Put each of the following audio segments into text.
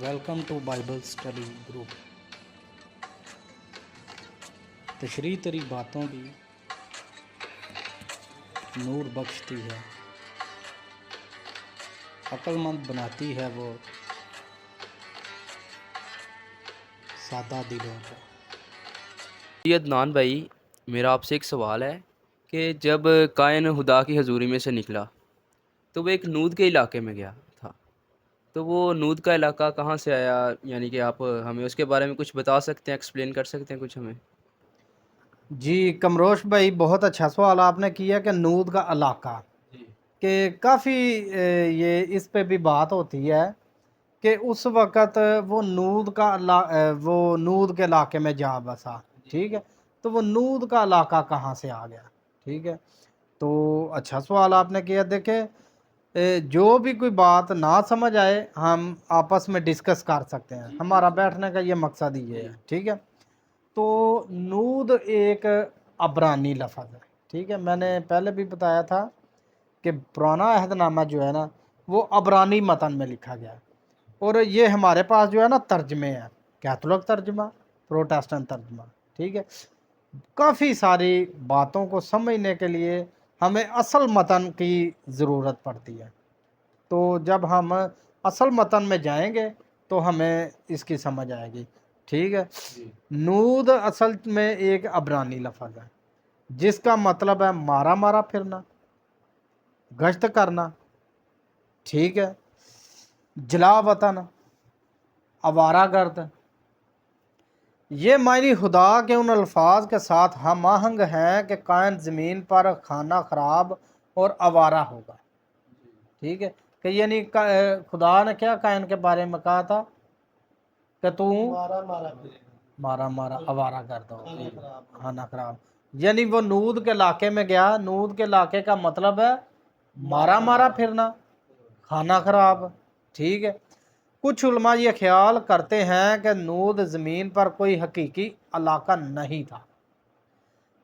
Welcome to Bible study group. تشریح تری باتوں بھی نور بخشتی ہے، عقل مند بناتی ہے وہ سادہ دلوں کو۔ جی عدنان بھائی، میرا آپ سے ایک سوال ہے کہ جب قائن خدا کی حضوری میں سے نکلا تو وہ ایک نود کے علاقے میں گیا تھا، تو وہ نود کا علاقہ کہاں سے آیا؟ یعنی کہ آپ ہمیں اس کے بارے میں کچھ بتا سکتے ہیں، ایکسپلین کر سکتے ہیں کچھ ہمیں؟ جی کمروش بھائی، بہت اچھا سوال آپ نے کیا کہ نود کا علاقہ کہ کافی یہ اس پہ بھی بات ہوتی ہے کہ اس وقت وہ نود کے علاقے میں جا بسا، ٹھیک ہے، تو وہ نود کا علاقہ کہاں سے آ گیا؟ ٹھیک ہے، تو اچھا سوال آپ نے کیا۔ دیکھیں، جو بھی کوئی بات نہ سمجھ آئے ہم آپس میں ڈسکس کر سکتے ہیں، ہمارا بیٹھنے کا یہ مقصد ہی ہے، ٹھیک ہے۔ تو نود ایک عبرانی لفظ ہے، ٹھیک ہے، میں نے پہلے بھی بتایا تھا کہ پرانا عہد نامہ جو ہے نا وہ عبرانی متن میں لکھا گیا ہے، اور یہ ہمارے پاس جو ہے نا ترجمے ہیں، کیتھولک ترجمہ، پروٹیسٹنٹ ترجمہ، ٹھیک ہے۔ کافی ساری باتوں کو سمجھنے کے لیے ہمیں اصل متن کی ضرورت پڑتی ہے، تو جب ہم اصل متن میں جائیں گے تو ہمیں اس کی سمجھ آئے گی، ٹھیک ہے۔ نود اصل میں ایک عبرانی لفظ ہے جس کا مطلب ہے مارا مارا پھرنا، گشت کرنا، ٹھیک ہے، جلا وطن، آوارہ گرد۔ یہ معنی خدا کے ان الفاظ کے ساتھ ہم آہنگ ہیں کہ قائن زمین پر خانہ خراب اور آوارہ ہوگا، ٹھیک ہے، کہ یعنی خدا نے کیا قائن کے بارے میں کہا تھا کہ تو مارا مارا آوارہ گرد ہوگا، خانہ خراب، یعنی وہ نود کے علاقے میں گیا۔ نود کے علاقے کا مطلب ہے مارا مارا پھرنا، خانہ خراب، ٹھیک ہے۔ کچھ علماء یہ خیال کرتے ہیں کہ نود زمین پر کوئی حقیقی علاقہ نہیں تھا،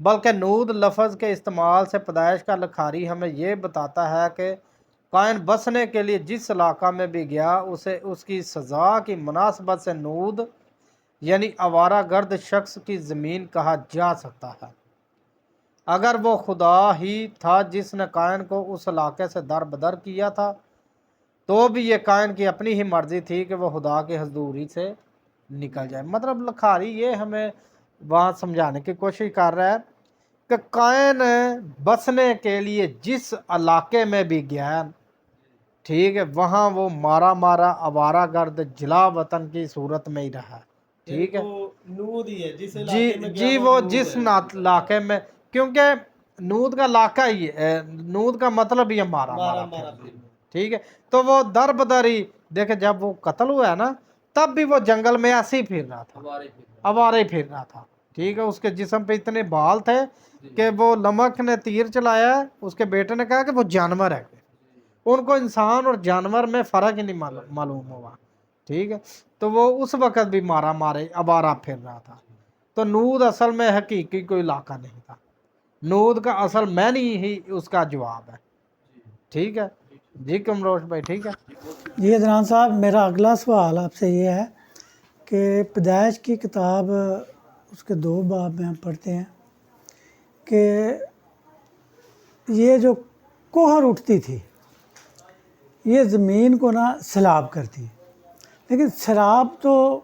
بلکہ نود لفظ کے استعمال سے پیدائش کا لکھاری ہمیں یہ بتاتا ہے کہ قائن بسنے کے لیے جس علاقہ میں بھی گیا اسے اس کی سزا کی مناسبت سے نود یعنی آوارہ گرد شخص کی زمین کہا جا سکتا ہے۔ اگر وہ خدا ہی تھا جس نے قائن کو اس علاقے سے در بدر کیا تھا تو بھی یہ قائن کی اپنی ہی مرضی تھی کہ وہ خدا کی حضوری سے نکل جائے۔ مطلب لکھاری یہ ہمیں وہاں سمجھانے کی کوشش کر رہا ہے کہ قائن بسنے کے لیے جس علاقے میں بھی گیا، ٹھیک ہے، وہاں وہ مارا مارا آوارہ گرد جلا وطن کی صورت میں ہی رہا، ٹھیک ہے۔ نود ہی ہے جس جی علاقے میں جی، گیا وہ نود جس ہے۔ علاقے میں، کیونکہ نود کا علاقہ ہی ہے، نود کا مطلب ہی ہے مارا مارا مارا مارا پھرنا، پھرنا۔ ٹھیک ہے۔ تو وہ در بدر ہی دیکھیں، جب وہ قتل ہوا ہے نا تب بھی وہ جنگل میں ایسے ہی پھر رہا تھا، آوارے پھر رہا تھا، ٹھیک ہے۔ اس کے جسم پہ اتنے بال تھے کہ وہ لمک نے تیر چلایا ہے، اس کے بیٹے نے کہا کہ وہ جانور ہے، ان کو انسان اور جانور میں فرق ہی نہیں معلوم ہوا، ٹھیک ہے۔ تو وہ اس وقت بھی مارا مارے آوارہ پھر رہا تھا۔ تو نود اصل میں حقیقی کوئی علاقہ نہیں تھا، نود کا اصل معنی ہی اس کا جواب ہے، ٹھیک ہے جی کمروش بھائی، ٹھیک ہے۔ جی عدنان صاحب، میرا اگلا سوال آپ سے یہ ہے کہ پیدائش کی کتاب اس کے 2 باب میں ہم پڑھتے ہیں کہ یہ جو کوہر اٹھتی تھی یہ زمین کو نا سیلاب کرتی، لیکن سیلاب تو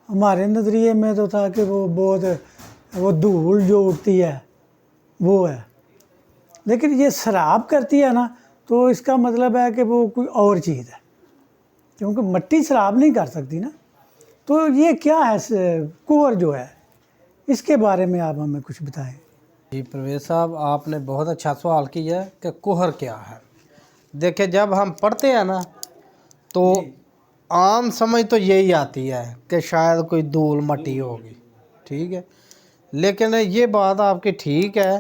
ہمارے نظریے میں تو تھا کہ وہ بہت وہ دھول جو اٹھتی ہے وہ ہے، لیکن یہ سیلاب کرتی ہے نا تو اس کا مطلب ہے کہ وہ کوئی اور چیز ہے، کیونکہ مٹی سیلاب نہیں کر سکتی نا۔ تو یہ کیا ہے کوہر جو ہے، اس کے بارے میں آپ ہمیں کچھ بتائیں۔ جی پرویز صاحب، آپ نے بہت اچھا سوال کیا ہے کہ کوہر کیا ہے۔ دیکھیں، جب ہم پڑھتے ہیں نا تو عام سمجھ تو یہی آتی ہے کہ شاید کوئی دھول مٹی ہوگی، ٹھیک ہے، لیکن یہ بات آپ کی ٹھیک ہے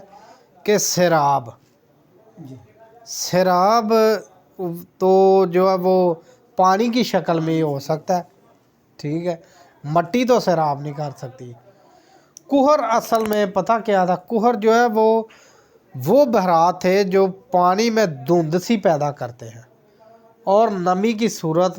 کہ سیراب تو جو ہے وہ پانی کی شکل میں ہی ہو سکتا ہے، ٹھیک ہے، مٹی تو سیراب نہیں کر سکتی۔ کوہر اصل میں پتہ کیا تھا؟ کوہر جو ہے وہ بحرات تھے جو پانی میں دھند سی پیدا کرتے ہیں اور نمی کی صورت